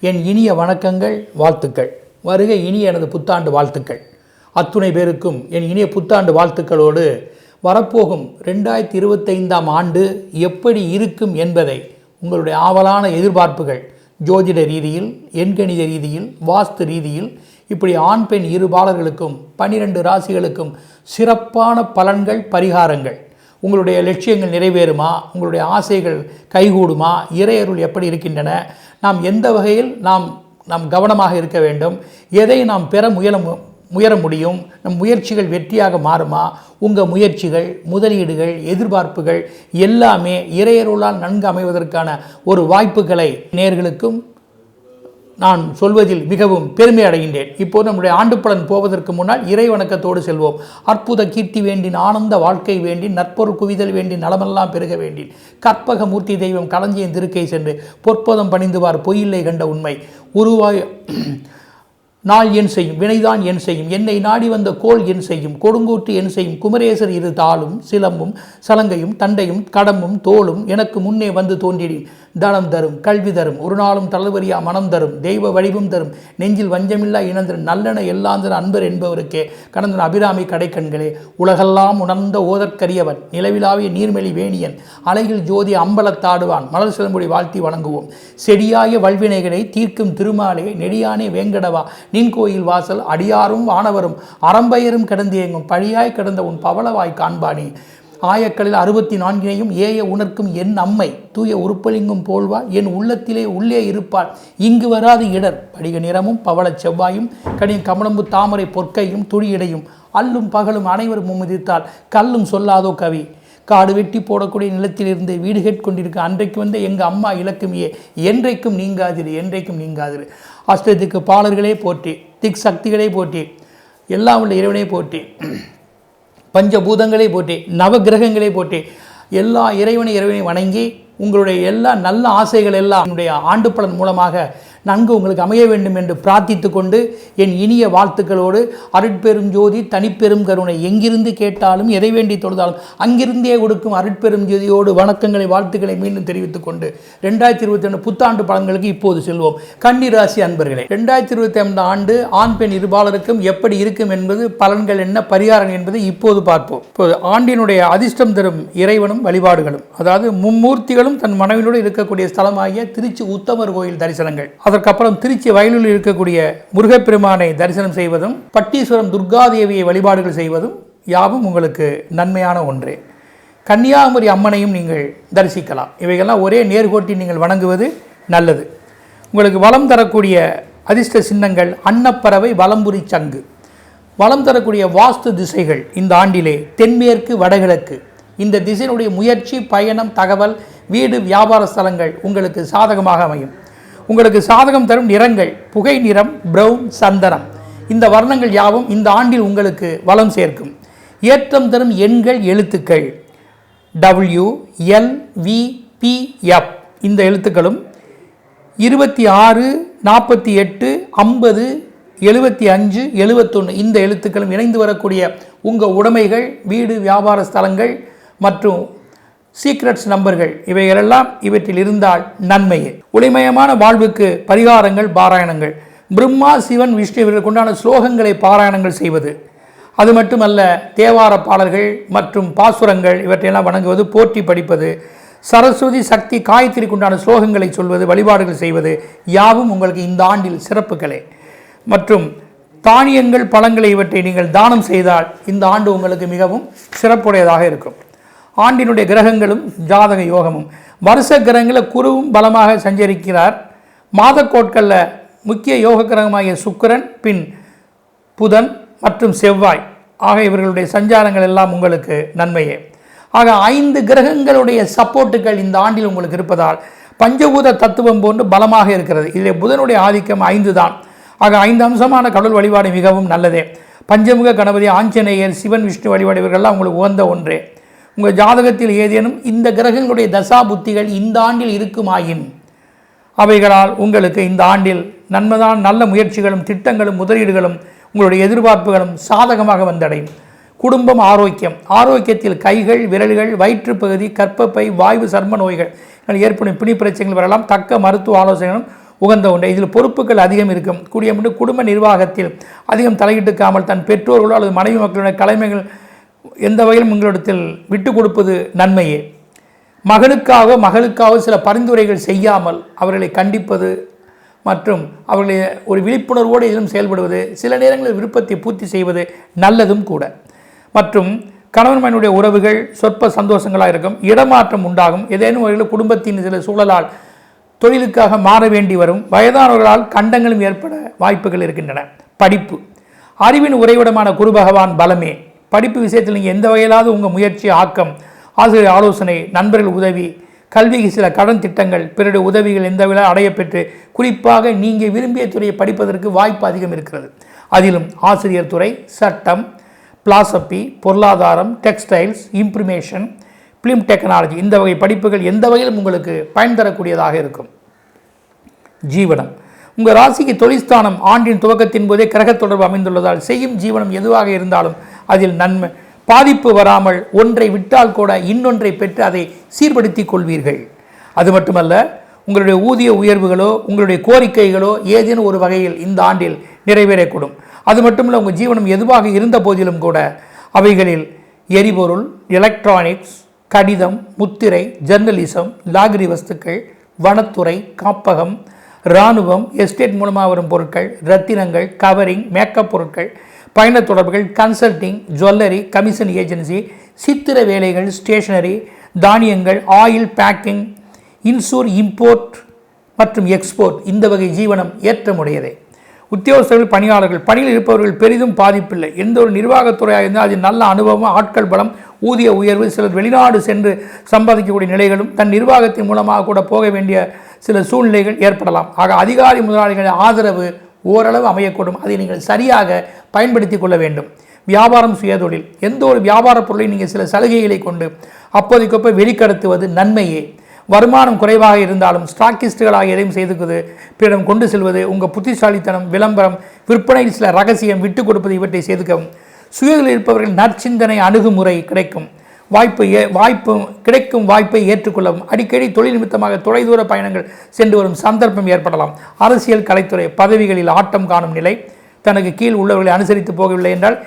என் இனிய வணக்கங்கள், வாழ்த்துக்கள். வருக இனிய எனது புத்தாண்டு வாழ்த்துக்கள். அத்துணை பேருக்கும் என் இனிய புத்தாண்டு வாழ்த்துக்களோடு வரப்போகும் 2025ஆம் ஆண்டு எப்படி இருக்கும் என்பதை உங்களுடைய ஆவலான எதிர்பார்ப்புகள் ஜோதிட ரீதியில், எண்கணித ரீதியில், வாஸ்து ரீதியில், இப்படி ஆண் பெண் இருபாலர்களுக்கும் 12 ராசிகளுக்கும் சிறப்பான பலன்கள், பரிகாரங்கள், உங்களுடைய லட்சியங்கள் நிறைவேறுமா, உங்களுடைய ஆசைகள் கைகூடுமா, இறையருள் எப்படி இருக்கின்றன, நாம் எந்த வகையில் நாம் கவனமாக இருக்க வேண்டும், எதை நாம் பெற முயற முடியும், நம் முயற்சிகள் வெற்றியாக மாறுமா, உங்கள் முயற்சிகள், முதலீடுகள், எதிர்பார்ப்புகள் எல்லாமே இறையருளால் நன்கு அமைவதற்கான ஒரு வாய்ப்புகளை நேயர்களுக்கும் நான் சொல்வதில் மிகவும் பெருமை அடைகின்றேன். இப்போது நம்முடைய ஆண்டு பலன் போவதற்கு முன்னால் இறை வணக்கத்தோடு செல்வோம். அற்புத கீர்த்தி வேண்டி, ஆனந்த வாழ்க்கை வேண்டி, நற்பொருள் குவிதல் வேண்டி, நலமெல்லாம் பெருக வேண்டி, கற்பக மூர்த்தி தெய்வம் களஞ்சியம் திருக்கை சென்று பொற்பதம் பணிந்துவார் பொய்யில்லை கண்ட உண்மை உருவாய் நாள் என் செய்யும், வினைதான் என் செய்யும், என்னை நாடி வந்த கோள் என் செய்யும், கொடுங்கூற்று என் செய்யும், குமரேசர் இரு தாளும் சிலம்பும் சலங்கையும் தண்டையும் கடம்பும் தோளும் எனக்கு முன்னே வந்து தோன்றினேன். தனம் தரும், கல்வி தரும், ஒரு நாளும் தளவரியா மனம் தரும், தெய்வ வடிவம் தரும், நெஞ்சில் வஞ்சமில்லா இனந்தரும், நல்லென எல்லாந்தர அன்பர் என்பவருக்கே கடந்த அபிராமி கடைக்கண்களே, உலகெல்லாம் உணர்ந்த ஓதற்கரியவன், நிலவிலாவிய நீர்மெளி வேணியன், அலையில் ஜோதி அம்பலத்தாடுவான், மலர் சிலம்புடி வாழ்த்தி வணங்குவோம். செடியாய வல்வினைகளை தீர்க்கும் திருமாலே, நெடியானே வேங்கடவா, நின் கோயில் வாசல் அடியாரும் வானவரும் அறம்பெயரும் கிடந்தேங்கும் பழியாய் கிடந்த உன் பவளவாய் காண்பானே. ஆயக்களில் 64 ஏய உணர்க்கும் என் அம்மை, தூய உருப்பலிங்கும் போல்வாள், என் உள்ளத்திலே உள்ளே இருப்பாள், இங்கு வராது இடர், படிக நிறமும் பவளச் செவ்வாயும் கடின கமலம்பு தாமரை பொற்கையும் துடியிடையும், அல்லும் பகலும் அனைவரும் மும்மிதித்தால் கல்லும் சொல்லாதோ கவி. காடு வெட்டி போடக்கூடிய நிலத்திலிருந்து வீடு கேட்கொண்டிருக்க அன்றைக்கு வந்த எங்கள் அம்மா இலக்குமியே, என்றைக்கும் நீங்காதிரு, என்றைக்கும் நீங்காதிரு. அஷ்டத்துக்கு பாலர்களே போற்றி, திக் சக்திகளே போற்றி, எல்லாம் உள்ள இறைவனை போற்றி, பஞ்சபூதங்களை போற்றி, நவகிரகங்களை போற்றி, எல்லா இறைவனை வணங்கி உங்களுடைய எல்லா நல்ல ஆசைகள் எல்லாம் என்னுடைய ஆண்டு பலன் மூலமாக நன்கு உங்களுக்கு அமைய வேண்டும் என்று பிரார்த்தித்து கொண்டு என் இனிய வாழ்த்துக்களோடு அருட்பெரும் ஜோதி தனிப்பெரும் கருணை எங்கிருந்து கேட்டாலும் எதை வேண்டி தொழுதாலும் அங்கிருந்தே கொடுக்கும் அருட்பெரும் ஜோதியோடு வணக்கங்களை, வாழ்த்துக்களை மீண்டும் தெரிவித்துக் கொண்டு 2022 புத்தாண்டு பலன்களுக்கு இப்போது செல்வோம். கன்னி ராசி அன்பர்களே, 2025 ஆண்டு ஆண் பெண் இருபாலருக்கும் எப்படி இருக்கும் என்பது, பலன்கள் என்ன, பரிகாரம் என்பதை இப்போது பார்ப்போம். இப்போது ஆண்டினுடைய அதிர்ஷ்டம் தரும் இறைவனும் வழிபாடுகளும், அதாவது மும்மூர்த்திகளும் தன் மனைவியோடு இருக்கக்கூடிய ஸ்தலமாகிய திருச்சி உத்தமர் கோயில் தரிசனங்கள், அதற்கப்புறம் திருச்சி வயலூரில் இருக்கக்கூடிய முருகப்பெருமானை தரிசனம் செய்வதும், பட்டீஸ்வரம் துர்காதேவியை வழிபாடுகள் செய்வதும் யாவும் உங்களுக்கு நன்மையான ஒன்றே. கன்னியாகுமரி அம்மனையும் நீங்கள் தரிசிக்கலாம். இவைகள்லாம் ஒரே நேர்கோட்டில் நீங்கள் வணங்குவது நல்லது. உங்களுக்கு வளம் தரக்கூடிய அதிர்ஷ்ட சின்னங்கள் அன்னப்பறவை, வலம்புரி சங்கு. வளம் தரக்கூடிய வாஸ்து திசைகள் இந்த ஆண்டிலே தென்மேற்கு, வடகிழக்கு. இந்த திசையினுடைய முயற்சி, பயணம், தகவல், வீடு, வியாபார ஸ்தலங்கள் உங்களுக்கு சாதகமாக அமையும். உங்களுக்கு சாதகம் தரும் நிறங்கள் புகை நிறம், பிரவுன், சந்தனம். இந்த வர்ணங்கள் யாவும் இந்த ஆண்டில் உங்களுக்கு வளம் சேர்க்கும். ஏற்றம் தரும் எண்கள், எழுத்துக்கள் WLVPF. இந்த எழுத்துக்களும் 26, 48, 50, 75, 71 இந்த எழுத்துக்களும் இணைந்து வரக்கூடிய உங்கள் உடைமைகள், வீடு, வியாபார ஸ்தலங்கள் மற்றும் சீக்ரெட்ஸ் நம்பர்கள் இவைகளெல்லாம் இவற்றில் இருந்தால் நன்மையே. ஒளிமயமான வாழ்வுக்கு பரிகாரங்கள், பாராயணங்கள், பிரம்மா, சிவன், விஷ்ணு இவர்களுக்கு உண்டான ஸ்லோகங்களை பாராயணங்கள் செய்வது, அது மட்டுமல்ல தேவார பாடல்கள் மற்றும் பாசுரங்கள் இவற்றையெல்லாம் வணங்குவது, போற்றி படிப்பது, சரஸ்வதி, சக்தி, காயத்ரிக்கு உண்டான ஸ்லோகங்களை சொல்வது, வழிபாடுகள் செய்வது யாவும் உங்களுக்கு இந்த ஆண்டில் சிறப்புகளே. மற்றும் தானியங்கள், பழங்களை இவற்றை நீங்கள் தானம் செய்தால் இந்த ஆண்டு உங்களுக்கு மிகவும் சிறப்புடையதாக இருக்கும். ஆண்டினுடைய கிரகங்களும் ஜாதக யோகமும், வருஷ கிரகங்களில் குருவும் பலமாக சஞ்சரிக்கிறார். மாதக்கோட்களில் முக்கிய யோக கிரகமாகிய சுக்கிரன், பின் புதன் மற்றும் செவ்வாய் ஆக இவர்களுடைய சஞ்சாரங்கள் எல்லாம் உங்களுக்கு நன்மையே. ஆக 5 கிரகங்களுடைய சப்போர்ட்டுகள் இந்த ஆண்டில் உங்களுக்கு இருப்பதால் பஞ்சபூத தத்துவம் போன்று பலமாக இருக்கிறது. இதில் புதனுடைய ஆதிக்கம் 5 தான். ஆக 5 அம்சமான கடவுள் வழிபாடு மிகவும் நல்லதே. பஞ்சமுக கணபதி, ஆஞ்சநேயர், சிவன், விஷ்ணு வழிபாடு இவர்கள்லாம் உங்களுக்கு உகந்த ஒன்றே. உங்கள் ஜாதகத்தில் ஏதேனும் இந்த கிரகங்களுடைய தசா புத்திகள் இந்த ஆண்டில் இருக்குமாயின் அவைகளால் உங்களுக்கு இந்த ஆண்டில் நன்மைதான். நல்ல முயற்சிகளும், திட்டங்களும், முதலீடுகளும், உங்களுடைய எதிர்பார்ப்புகளும் சாதகமாக வந்தடையும். குடும்பம், ஆரோக்கியம். ஆரோக்கியத்தில் கைகள், விரல்கள், வயிற்றுப்பகுதி, கர்ப்பப்பை, வாய்வு, சர்ம நோய்கள் ஏற்படும் பிணி பிரச்சனைகள் வரலாம். தக்க மருத்துவ ஆலோசனைகளும் உகந்த ஒன்று. இதில் பொறுப்புகள் அதிகம் இருக்கும். கூடிய மட்டும் குடும்ப நிர்வாகத்தில் அதிகம் தலையிட்டுக்காமல் தன் பெற்றோர்களோ அல்லது மனைவி மக்களுடைய கடமைகள் எந்த வகையிலும் உங்களிடத்தில் விட்டு கொடுப்பது நன்மையே. மகளுக்காக சில பரிந்துரைகள் செய்யாமல் அவர்களை கண்டிப்பது மற்றும் அவர்களை ஒரு விழிப்புணர்வோடு இதிலும் செயல்படுவது, சில நேரங்களில் விருப்பத்தை பூர்த்தி செய்வது நல்லதும் கூட. மற்றும் கணவன் மனைவியுடைய உறவுகள் சொற்ப சந்தோஷங்களாக இருக்கும். இடமாற்றம் உண்டாகும். ஏதேனும் வகையில் குடும்பத்தின் சில சூழலால் தொழிலுக்காக மாற வேண்டி வரும். வயதானவர்களால் கண்டங்களும் ஏற்பட வாய்ப்புகள் இருக்கின்றன. படிப்பு, அறிவின் உறைவிடமான குரு பகவான் பலமே. படிப்பு விஷயத்தில் நீங்கள் எந்த வகையிலாவது உங்கள் முயற்சி, ஆக்கம், ஆசிரியர் ஆலோசனை, நண்பர்கள் உதவி, கல்விக்கு சில கடன் திட்டங்கள், பிறருடைய உதவிகள் எந்த வகையில் அடையப்பெற்று குறிப்பாக நீங்கள் விரும்பிய துறையை படிப்பதற்கு வாய்ப்பு அதிகம் இருக்கிறது. அதிலும் ஆசிரியர் துறை, சட்டம், பிலாசபி, பொருளாதாரம், டெக்ஸ்டைல்ஸ், இம்ப்ரிமேஷன், ஃபிலிம் டெக்னாலஜி இந்த வகை படிப்புகள் எந்த வகையிலும் உங்களுக்கு பயன் தரக்கூடியதாக இருக்கும். ஜீவனம், உங்கள் ராசிக்கு தொழில்ஸ்தானம் ஆண்டின் துவக்கத்தின் போதே கிரக தொடர்பு அமைந்துள்ளதால் செய்யும் ஜீவனம் எதுவாக இருந்தாலும் அதில் நன்மை பாதிப்பு வராமல் ஒன்றை விட்டால் கூட இன்னொன்றை பெற்று அதை சீர்படுத்தி கொள்வீர்கள். அது மட்டுமல்ல, உங்களுடைய ஊதிய உயர்வுகளோ உங்களுடைய கோரிக்கைகளோ ஏதேனும் ஒரு வகையில் இந்த ஆண்டில் நிறைவேறக்கூடும். அது மட்டுமல்ல, உங்கள் ஜீவனம் எதுவாக இருந்த போதிலும் கூட அவைகளில் எரிபொருள், எலக்ட்ரானிக்ஸ், கடிதம், முத்திரை, ஜர்னலிசம், லாகிரி வஸ்துக்கள், வனத்துறை, காப்பகம், இராணுவம், எஸ்டேட் மூலமாக வரும் பொருட்கள், ரத்தினங்கள், கவரிங், மேக்கப் பொருட்கள், பயண தொடர்புகள், கன்சல்டிங், ஜுவல்லரி, கமிஷன் ஏஜென்சி, சித்திர வேலைகள், ஸ்டேஷனரி, தானியங்கள், ஆயில் பேக்கிங், இன்சூர், இம்போர்ட் மற்றும் எக்ஸ்போர்ட் இந்த வகை ஜீவனம் ஏற்றமுடையதே. உத்தியோகஸ்தர்கள், பணியாளர்கள், பணியில் இருப்பவர்கள் பெரிதும் பாதிப்பில்லை. எந்த ஒரு நிர்வாகத்துறையாக இருந்தால் அது நல்ல அனுபவம், ஆட்கள் பலம், ஊதிய உயர்வு, சிலர் வெளிநாடு சென்று சம்பாதிக்கக்கூடிய நிலைகளும் தன் நிர்வாகத்தின் மூலமாக கூட போக வேண்டிய சில சூழ்நிலைகள் ஏற்படலாம். ஆக அதிகாரி முதலாளிகளின் ஆதரவு ஓரளவு அமையக்கூடும். அதை நீங்கள் சரியாக பயன்படுத்தி கொள்ள வேண்டும். வியாபாரம், சுயதொழில், எந்த ஒரு வியாபார பொருளை நீங்கள் சில சலுகைகளை கொண்டு அப்போதைக்கப்போ வெளிக்கடத்துவது நன்மையே. வருமானம் குறைவாக இருந்தாலும் ஸ்டாக்கிஸ்டுகளாக எதையும் செய்துக்குது பிறரிடம் கொண்டு செல்வது, உங்கள் புத்திசாலித்தனம், விளம்பரம், விற்பனையில் சில ரகசியம் விட்டு கொடுப்பது இவற்றை செய்துக்கவும். சுயதொழில் இருப்பவர்கள் நற்சிந்தனை, அணுகுமுறை கிடைக்கும் வாய்ப்பை ஏற்றுக்கொள்ளவும். அடிக்கடி தொழில் நிமித்தமாக தொலைதூர பயணங்கள் சென்று வரும் சந்தர்ப்பம் ஏற்படலாம். அரசியல், கலைத்துறை, பதவிகளில் ஆட்டம் காணும் நிலை, தனக்கு கீழ் உள்ளவர்களை அனுசரித்து போகவில்லை என்றால்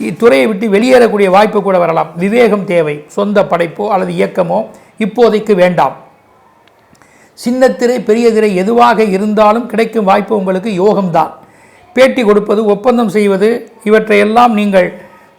இத்துறையை விட்டு வெளியேறக்கூடிய வாய்ப்பு கூட வரலாம். விவேகம் தேவை. சொந்த படைப்போ அல்லது இயக்கமோ இப்போதைக்கு வேண்டாம். சின்னத்திரை, பெரிய திரை எதுவாக இருந்தாலும் கிடைக்கும் வாய்ப்பு உங்களுக்கு யோகம்தான். பேட்டி கொடுப்பது, ஒப்பந்தம் செய்வது இவற்றையெல்லாம் நீங்கள்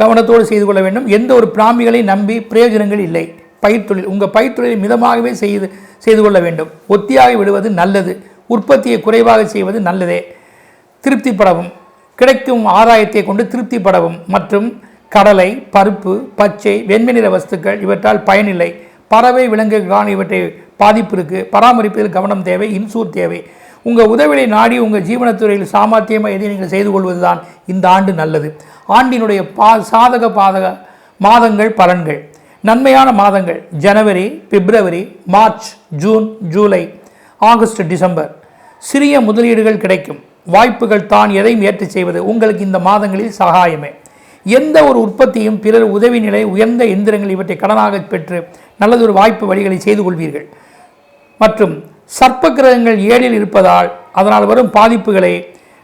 கவனத்தோடு செய்து கொள்ள வேண்டும். எந்த ஒரு பிராமிகளை நம்பி பிரயோஜனங்கள் இல்லை. பயிர்த்தொழில், உங்கள் பயிர்த்தொழிலை மிதமாகவே செய்து கொள்ள வேண்டும். ஒத்தியாக விடுவது நல்லது. உற்பத்தியை குறைவாக செய்வது நல்லதே. திருப்திப்படவும், கிடைக்கும் ஆதாயத்தை கொண்டு திருப்திப்படவும். மற்றும் கடலை, பருப்பு, பச்சை, வெண்மை நிற வஸ்துக்கள் இவற்றால் பயனில்லை. பறவை, விலங்குகளான இவற்றை பாதிப்பு இருக்குது. பராமரிப்பதில் கவனம் தேவை. இன்சூர் தேவை. உங்கள் உதவியை நாடி உங்கள் ஜீவனத்துறையில் சாமர்த்தியமாக எதை நீங்கள் செய்து கொள்வது தான் இந்த ஆண்டு நல்லது. ஆண்டினுடைய சாதக பாதக மாதங்கள், பலன்கள். நன்மையான மாதங்கள் ஜனவரி, பிப்ரவரி, மார்ச், ஜூன், ஜூலை, ஆகஸ்ட், டிசம்பர். சிறிய முதலீடுகள் கிடைக்கும். வாய்ப்புகள் தான் எதையும் ஏற்று செய்வது உங்களுக்கு இந்த மாதங்களில் சகாயமே. எந்த ஒரு உற்பத்தியும் பிறர் உதவி நிலை, உயர்ந்த எந்திரங்கள் இவற்றை கடனாக பெற்று நல்லதொரு வாய்ப்பு வழிகளை செய்து கொள்வீர்கள். மற்றும் சர்ப்ப கிரகங்கள் ஏழில் இருப்பதால் அதனால் வரும் பாதிப்புகளை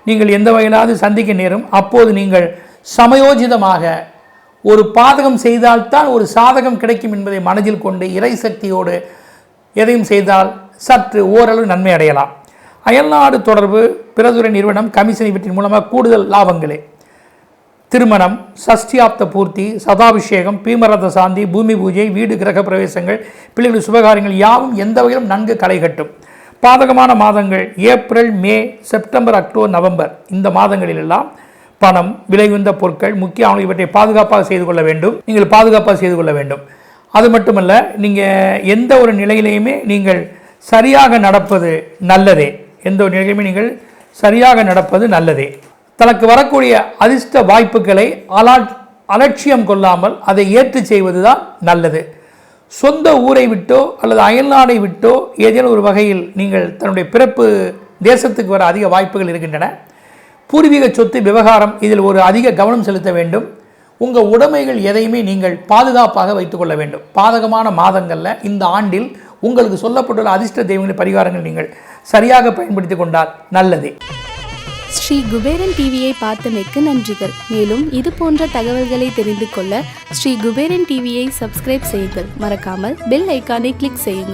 நீங்கள் எந்த வகையிலாவது சந்திக்க நேரும். அப்போது நீங்கள் சமயோஜிதமாக ஒரு பாதகம் செய்தால்தான் ஒரு சாதகம் கிடைக்கும் என்பதை மனதில் கொண்டு இறை சக்தியோடு எதையும் செய்தால் சற்று ஓரளவு நன்மை அடையலாம். அயல்நாடு தொடர்பு, பிறதுறை நிறுவனம், கமிஷன் இவற்றின் மூலமாக கூடுதல் லாபங்களே. திருமணம், சஷ்டியாப்த பூர்த்தி, சதாபிஷேகம், பீமரத சாந்தி, பூமி பூஜை, வீடு கிரக பிரவேசங்கள், பிள்ளைகள் சுபகாரியங்கள் யாவும் எந்த வகையிலும் நன்கு களை கட்டும். பாதகமான மாதங்கள் ஏப்ரல், மே, செப்டம்பர், அக்டோபர், நவம்பர் இந்த மாதங்களிலெல்லாம் பணம், விலை உயர்ந்த பொருட்கள், முக்கியமான இவற்றை பாதுகாப்பாக செய்து கொள்ள வேண்டும். நீங்கள் பாதுகாப்பாக செய்து கொள்ள வேண்டும். அது மட்டுமல்ல, நீங்கள் எந்த ஒரு நிலையிலையுமே நீங்கள் சரியாக நடப்பது நல்லதே. எந்த ஒரு நிலையிலுமே நீங்கள் சரியாக நடப்பது நல்லதே. தனக்கு வரக்கூடிய அதிர்ஷ்ட வாய்ப்புகளை அலட்சியம் கொள்ளாமல் அதை ஏற்று செய்வது தான் நல்லது. சொந்த ஊரை விட்டோ அல்லது அயல்நாடை விட்டோ ஏதேனும் ஒரு வகையில் நீங்கள் தன்னுடைய பிறப்பு தேசத்துக்கு வர அதிக வாய்ப்புகள் இருக்கின்றன. பூர்வீக சொத்து விவகாரம் இதில் ஒரு அதிக கவனம் செலுத்த வேண்டும். உங்கள் உடைமைகள் எதையுமே நீங்கள் பாதுகாப்பாக வைத்துக்கொள்ள வேண்டும். பாதகமான மாதங்களில் இந்த ஆண்டில் உங்களுக்கு சொல்லப்பட்டுள்ள அதிர்ஷ்ட தெய்வங்களின் பரிகாரங்கள் நீங்கள் சரியாக பயன்படுத்தி கொண்டால் நல்லதே. ஸ்ரீ குபேரன் டிவியை பார்த்தமைக்கு நன்றிகள். மேலும் இது போன்ற தகவல்களை தெரிந்து கொள்ள ஸ்ரீ குபேரன் டிவியை சப்ஸ்கிரைப் செய்யுங்கள். மறக்காமல் பெல் ஐக்கானை கிளிக் செய்யுங்கள்.